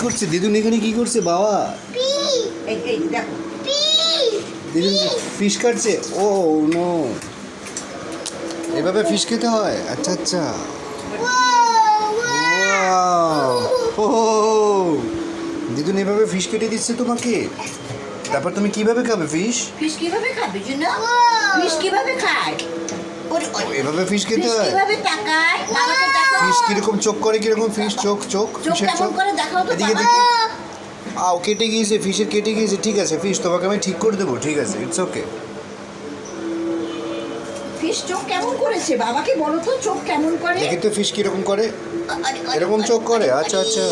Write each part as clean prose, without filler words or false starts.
করছে দিদুন এখানে কি করছে বাবা? দিদুন ফিশ কাটছে। ও নো, এভাবে ফিশ খেতে হয়? আচ্ছা আচ্ছা। ও দিদুন এভাবে ফিশ কেটে দিচ্ছে তোমাকে, তারপর তুমি কিভাবে খাবে ফিশ? ফিশ কিভাবে খাবে জুনা? ফিশ কিভাবে খায়? এভাবে ফিশ খেতে হয়? কিভাবে তাকায়? বাবাকে দেখো। ফিশ কিরকম চোখ করে, কিরকম ফিশ চোখ চোখ চোখ ফিশের কেমন চোখ করে দেখাও তো এদিকে বাবা। দেখি। আও কেটে গিয়েছে, ফিশের কেটে গিয়েছে। ঠিক আছে ফিশ, তোমাকে আমি ঠিক করে দেবো, ঠিক আছে, ইটস ওকে। ফিশ চোখ কেমন করেছে? বাবাকে বলো তো চোখ কেমন করে? দেখি তো ফিশ কিরকম করে। এরকম চোখ করে? আচ্ছা আচ্ছা।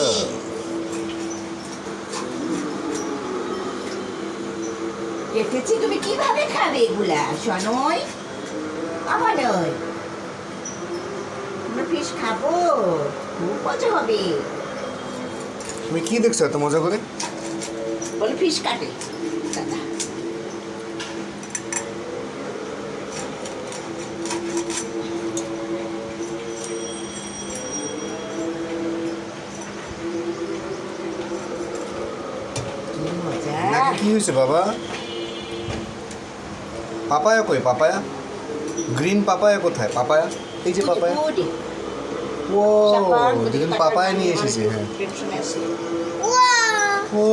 কেটেছি, তুমি কিভাবে খাবে এগুলা শোনোই? আমার নয়, আমরা ফিশ খাবো, খুব মজা হবে। তুমি কি দেখছো এত মজা করে? বলে ফিশ কাটে দাদা। কি মজা। নাকি কি হয়েছে বাবা? পাপায়া কই? পাপায়া, গ্রিন পাপায়া কোথায়? পাপায়া, এই যে পাপায়া। ও দিদুন পাপায়া নিয়ে এসেছে। হ্যাঁ ও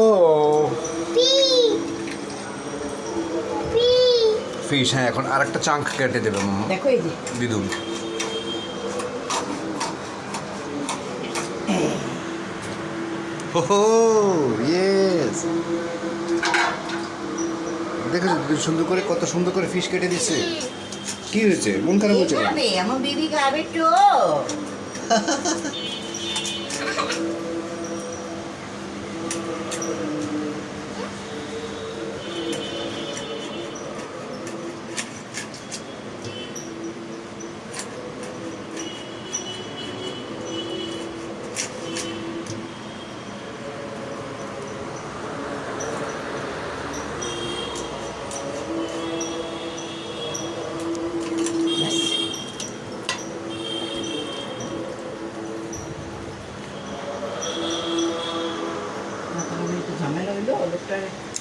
ফিশ, হ্যাঁ এখন আরেকটা চাঙ্ক কেটে দেবে মাম্মা দেখো এই যে দিদুন। ওহো ইয়েস, দেখেছো দিদুন সুন্দর করে, কত সুন্দর করে ফিশ কেটে দিচ্ছে। কি হয়েছে, মন খারাপ হচ্ছে কেন? খাবে আমার বেবি খাবে তো।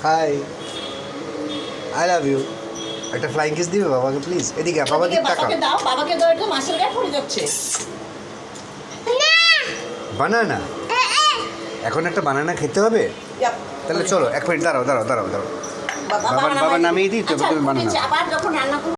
Hi, I love you. একটা ফ্লাইং কিস দিবে বাবাকে প্লিজ? এদিকে বাবা দিকে তাকাও। বাবাকে দাও, বাবাকে দাও, একটু মাছের গায়ে পড়ে যাচ্ছে। বানানা, এখন একটা বানানা খেতে হবে? তাহলে চলো এক মিনিট দাঁড়াও দাঁড়াও দাঁড়াও দাঁড়াও, বাবা নামিয়ে দিই, তবে তুমি বানানা। আবার যখন রান্না করবো